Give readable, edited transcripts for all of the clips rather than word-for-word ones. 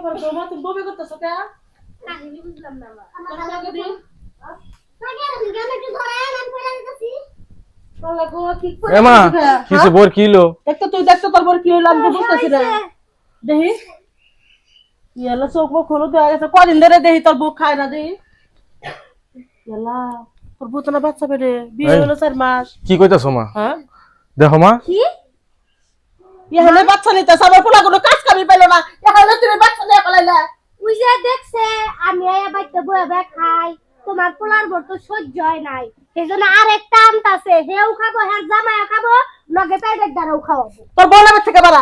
ব্যাপার তোমার তুমি বমি করতেছো কে? কাহিনী বুঝলাম না মা। তোমার লাগে দিন। লাগে দিন কেন একটু ধরে আমি পড়ে যাচ্ছি। বলা গো ঠিক করে। এমা কিসে বোর কিলো দেখতো তুই দেখতো তোর বর কি হইলো আমি তো বুঝতেছি না। দেখি ইয়ালা চোখ মুখ হলো তো গেছে কদিন ধরে দেখি তোর বউ খায় না দেখি। ইয়ালা তোর বউ তো না বাচ্চা পেটে বিয়ে হলো 4 মাস। কি কইতাছো মা? হ্যাঁ দেখো মা কি? ইয়ালে বাচ্চা নিতে সবার পোলা কোনো কাজ কামি পেলো না। ইয়ালে তুমি বাচ্চা নিয়ে পালাইলা। ওই যে দেখছে আমি এই বাড়িতে বয়ে বয়ে খাই তোমার পোলার বর তো সহ্য হয় নাই সেজন্য আরেকটা আনতাছে হেও খাবো হ্যাঁ জামাইও খাবো লগে পেটের দ্বারাও খাওয়াবো তোর বউ নামে থেকে বাড়া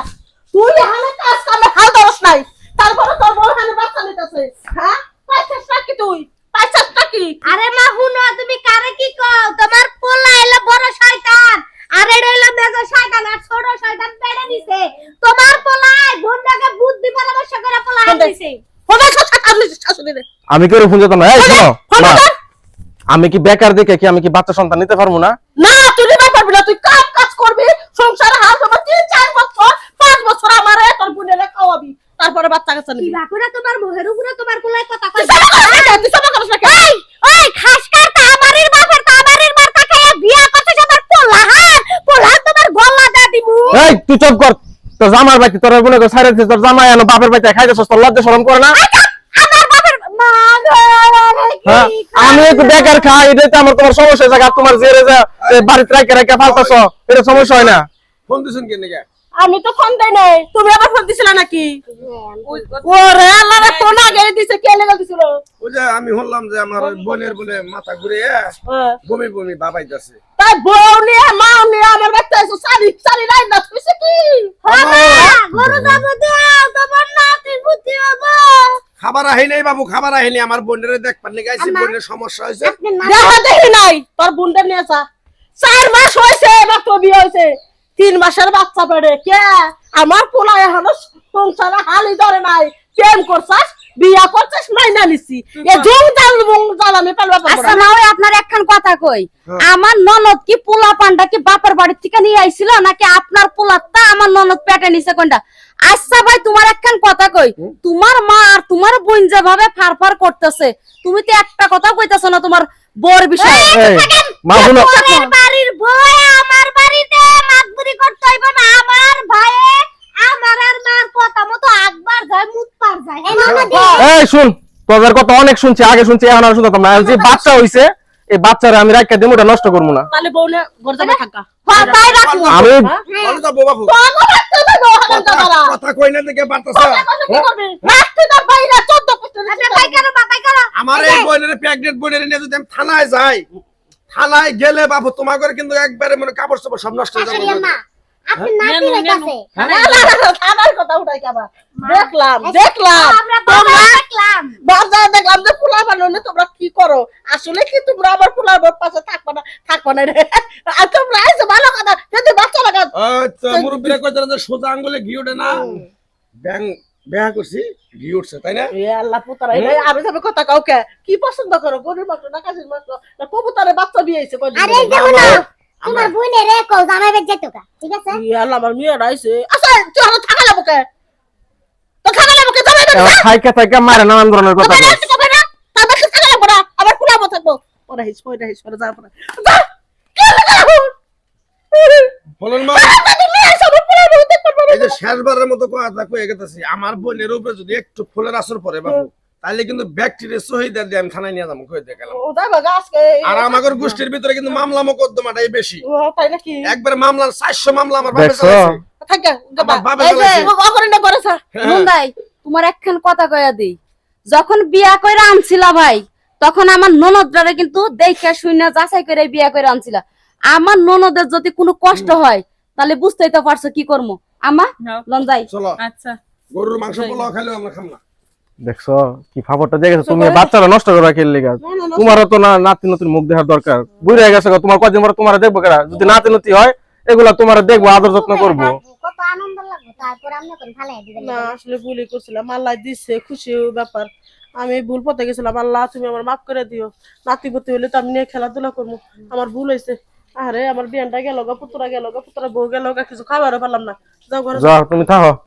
তুই এখানে কাজ কামে হাল ধরস নাই তারপরে তোর বউ এখানে বাচ্চা নিতেছে হ্যাঁ পাইছিস নাকি তুই পাইছিস নাকি আরে মা হুনো তুমি কারে কি কও তোমার পোলা এলো বড় শয়তান আর এটা হলো মেজো শয়তান আর ছোট শয়তান পেড়ে নিছে তোমার পোলায় বোনটাকে বুদ্ধি পরামর্শ করে পোলা আনছে ফোনে কথা কামলি শাশুড়ি রে আমি কেউ ফোন যেতাম না এই শোনো মা আমি কি বেকার দেখে কি আমি কি বাচ্চা সন্তান নিতে পারবো না? না তুই নিতে পারবি না তুই কাজ করবি সংসারে হাল ধরবি 3-4 বছর 5 বছর আমারে তোর বোনেরে খাওয়াবি তারপরে বাচ্চা কাচ্চা কি নিবি বাকুরা তোমার মুখের উপরে তোমার পোলায় কথা কয় তুই সব করিস না এই ওই খাস কাটা আমারের বাপের তা আমারের মার কাকায় বিয়া করতে তোমার পোলা পোলা তোমার গলা দা দিমু এই তুই চুপ কর তোর জামার বাইতে তোর গুলো ছাড়ে দিছিস তোর জামাই এনো বাপের বাইতে খাইতেছস তোর লজ্জা শরম করে না? আমার বাপের মা গো হ্যাঁ আমি একটু বেকার খাই এটাতে আমার তোমার সমস্যা জায়গা তোমার জেরে যা বাড়িতে রাখে ফালতাছ এটা সমস্যা হয় না? ফোন দিছেন কেন কে? আমি তো ফোন দেই নাই তুমি আবার ফোন দিছিলা নাকি ওরে আল্লাহ রে ফোন আগে দিছে কে লেগে দিছিল ওই যে আমি শুনলাম যে আমার বোনের বলে মাথা ঘুরে বমি বমি বাবাইতাছে। তাই বউ নিয়ে মা নিয়ে আমার বাচ্চা এসে সারি নাই না তুইছে কি গরু যাব দাও তোমার নাতি বুদ্ধি হবো খাবার আহি নাই বাবু, খাবার আহি নাই। আমার বোনের দেখবার লেগে আইছি, বোনের সমস্যা হয়েছে। দেখা দেখি নাই তোর বোনটা নিয়ে আসা 4 মাস হয়েছে মাত্র বিয়ে হয়েছে 3 মাসের বাচ্চা পেটে কে আমার পোলা এখনো সংসারে হালই ধরে নাই প্রেম করছাস বিয়া করছাস নাই না নিছি এ জং জাল আমি পালবা পারবো আচ্ছা না মা ওই আপনার একখান কথা কই আমার ননদ কি পোলা পান্ডা কি বাপের বাড়ি থেকে নিয়ে আইছিল নাকি আপনার পোলাটা আমার ননদ পেটে নিছে কোনটা? আচ্ছা ভাই তোমার একখান কথা কই তোমার মা আর তোমার বোন যেভাবে ফারফার করতেছে তুমি তো একটা কথা কইতাছ না তোমার বউর বিষয়ে। এই মা শুনো পরের বাড়ির বউ আমার বাড়িতে মাতবুরি করতে হইব না আমার ভাইয়ে আমার আর মার কথা মতো আকবার যায় মুত পার যায় এই শুন তোদের কথা অনেক শুনছি আগে শুনছি এখন আর শুনতাম না যে বাচ্চা হইছে এই বাচ্চারে আমি রাখা দেব ওটা নষ্ট করব না তাহলে বউলে ঘর যাবে থাকা হ্যাঁ তাই রাখবো আমি ভালো যাবো বাবু, তোমার রাখতে দেবো হারাম দাদা কথা কই না দেখে বাড়তাছে। কি করবি রাখতে দাও বাইরে 14 পৃষ্ঠা আচ্ছা ভাই কেন বাবাই কেন আমার এই বোনের প্রেগনেন্ট বোনের নিয়ে যদি আমি থানায় যাই, থানায় গেলে বাবু তোমার করে কিন্তু একবারে মানে কাপড় চোপড় সব নষ্ট হয়ে শাশুড়ি যাবে। মা আপনি নাতি হইতাছে আমার কথা উঠাই কাবা দেখলাম আমরা বাবা দেখলাম বাজার দেখলাম যে পোলা বানানো তোমরা কি করো আসলে কি তোমরা আমার পোলার বর পাশে থাকবা না রে আর তোমরা এসে ভালো কথা যদি বাচ্চা লাগা আচ্ছা মুরব্বিরা কইতারা যে সোজা আঙ্গুলে ঘি ওঠে না, ব্যাং বেয়া করছি ঘি উঠছে তাই না? এ আল্লাহ পুতারা এই আমি যাবে কথা কাউকে কি পছন্দ করো গরুর মাংস না কাশির মাংস না কবুতরের বাচ্চা বিয়ে হইছে কই আরে দেখো না তোমার বোনের রে কও জামাই বেজ যেত কা ঠিক আছে এ আল্লাহ আমার মেয়েরা আইছে আচ্ছা তুই আমার থাকা লাগবো কে তো থাকা লাগবো কে যাবে না খাইকা খাইকা মারে নানান ধরনের কথা কয়। যাবে না তার বাকি থাকা লাগবো না আবার কুলাবো থাকবো ওরা হিস পরে যা পরে যা কি লাগা বলুন মা, তুমি এসে আমার পোলার বউ দেখতে পারবে এই যে শেষবারের মতো কথা কয়ে গেতেছি, আমার বোনের উপরে যদি একটু ফুলের আসর পড়ে বাবু তাহলে কিন্তু ব্যাকটেরিয়া শহীদের দিয়ে আমি থানায় নিয়ে যাবো কই দেখালাম। ও যাবে আজকে আর আমাদের গোষ্ঠীর ভিতরে কিন্তু মামলা মোকদ্দমাটাই বেশি, ও তাই নাকি একবার মামলা 400 মামলা আমার বাপে দেখছো? চালাইছে। থাকা আমার বাবা এই যে চালাইছে। অকরণে করেছে মুন্দাই তোমার একখান কথা কইয়া দিই যখন বিয়া কইরা আনছিলা ভাই তখন আমার ননদরা কিন্তু দেখে শুইনা যাচাই করে বিয়া কইরা আনছিলা। আমার ননদের যদি কোনো কষ্ট হয় তাহলে বুঝতেই তো পারছো কি করবো আমা লঞ্জাই। চলো আচ্ছা গরুর মাংস পোলাও খাইলেও আমরা খাম না। দেখছো কি ফাফরটা দেখেছো তুমি বাচ্চারা নষ্ট করে রাখিল লিগা তোমারও তো না নাতি নতুন মুখ দেখার দরকার বুঝে গেছে তোমার কদিন পরে তোমার দেখবো কেরা যদি নাতি নতি হয় এগুলা তোমার দেখবো আদর যত্ন করবো। কত আনন্দ লাগবে তারপর আমরা কোন ফালাই দিবেন না আসলে ভুলই করছিলাম আল্লাহ দিচ্ছে খুশি ব্যাপার আমি ভুল পথে গেছিলাম আল্লাহ তুমি আমার মাফ করে দিও নাতি পুতি হইলে তো আমি নিয়ে খেলাধুলা করবো আমার ভুল হয়েছে আরে আমার বিয়ানটা গেল গা পুতরা বউ গেল গা কিছু খাবারও পারলাম না যাও ঘরে যাও তুমি থাকো।